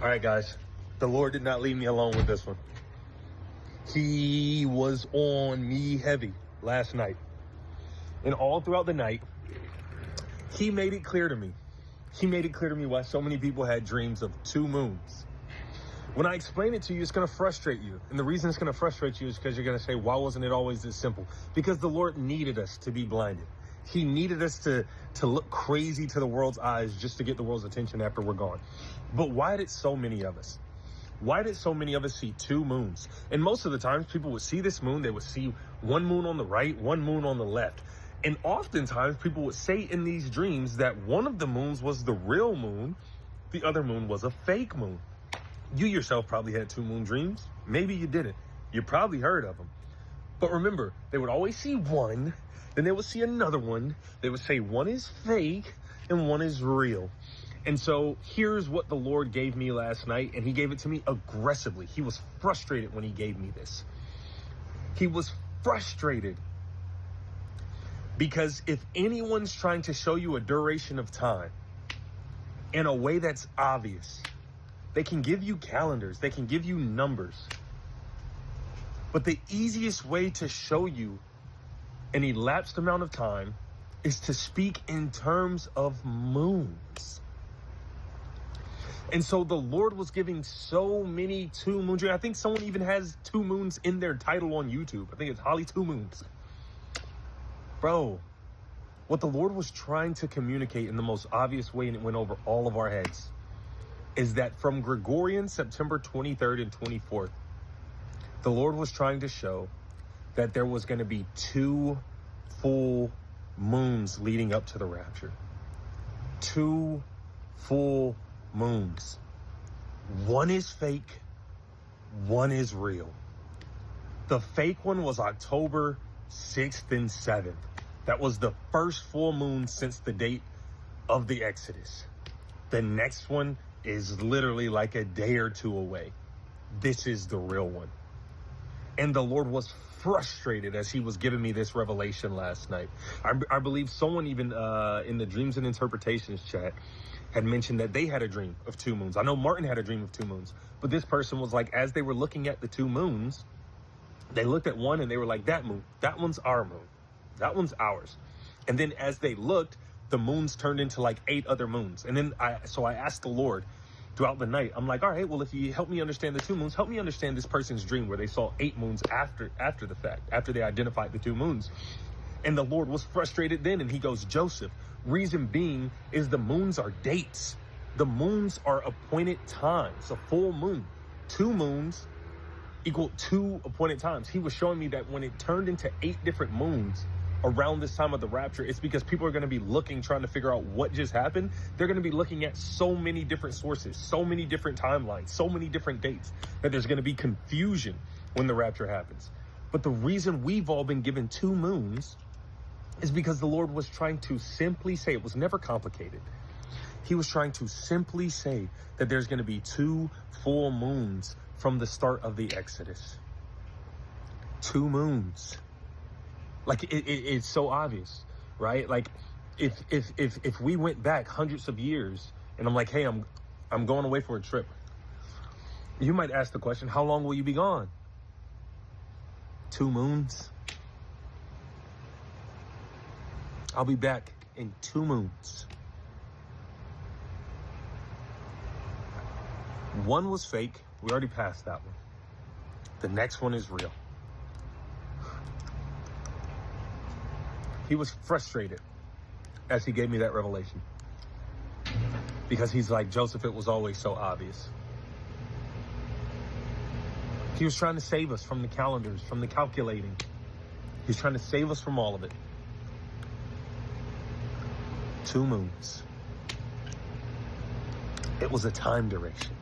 All right, guys, the Lord did not leave me alone with this one. He was on me heavy last night. And all throughout the night, he made it clear to me. He made it clear to me why so many people had dreams of 2 moons. When I explain it to you, it's going to frustrate you. And the reason it's going to frustrate you is because you're going to say, why wasn't it always this simple? Because the Lord needed us to be blinded. He needed us to look crazy to the world's eyes just to get the world's attention after we're gone. But why did so many of us? Why did so many of us see 2 moons? And most of the times people would see this moon, they would see 1 moon on the right, 1 moon on the left. And oftentimes people would say in these dreams that one of the moons was the real moon, the other moon was a fake moon. You yourself probably had 2 moon dreams. Maybe you didn't. You probably heard of them. But remember, they would always see one, then they would see another one. They would say one is fake and one is real. And so here's what the Lord gave me last night, and he gave it to me aggressively. He was frustrated when he gave me this. He was frustrated because if anyone's trying to show you a duration of time in a way that's obvious, they can give you calendars, they can give you numbers. But the easiest way to show you an elapsed amount of time is to speak in terms of moons. And so the Lord was giving so many 2 moon dreams. I think someone even has 2 moons in their title on YouTube. I think it's Holly 2 Moons. Bro, what the Lord was trying to communicate in the most obvious way, and it went over all of our heads, is that from Gregorian September 23rd and 24th, the Lord was trying to show that there was going to be 2 full moons leading up to the rapture. 2 full moons. One is fake, one is real. The fake one was October 6th and 7th. That was the first full moon since the date of the Exodus. The next one is literally like a day or 2 away. This is the real one. And the Lord was frustrated as he was giving me this revelation last night. I believe someone even in the dreams and interpretations chat had mentioned that they had a dream of 2 moons. I know Martin had a dream of 2 moons, but this person was like, as they were looking at the 2 moons, they looked at one and they were like, that moon, that one's our moon. That one's ours. And then as they looked, the moons turned into like 8 other moons. And then I asked the Lord throughout the night, I'm like, all right, well, if you help me understand the 2 moons, help me understand this person's dream where they saw 8 moons after the fact, after they identified the 2 moons. And the Lord was frustrated then, and he goes, Joseph, reason being is the moons are dates. The moons are appointed times. A full moon, 2 moons equal 2 appointed times. He was showing me that when it turned into 8 different moons around this time of the rapture, it's because people are going to be looking, trying to figure out what just happened. They're going to be looking at so many different sources, so many different timelines, so many different dates, that there's going to be confusion when the rapture happens. But the reason we've all been given 2 moons is because the Lord was trying to simply say, it was never complicated. He was trying to simply say that there's going to be 2 full moons from the start of the Exodus. 2 moons. Like it's so obvious, right? Like if we went back hundreds of years and I'm like, hey, I'm going away for a trip. You might ask the question, how long will you be gone? 2 moons. I'll be back in 2 moons. One was fake. We already passed that one. The next one is real. He was frustrated as he gave me that revelation, because he's like, Joseph, it was always so obvious. He was trying to save us from the calendars, from the calculating. He's trying to save us from all of it. 2 moons. It was a time duration.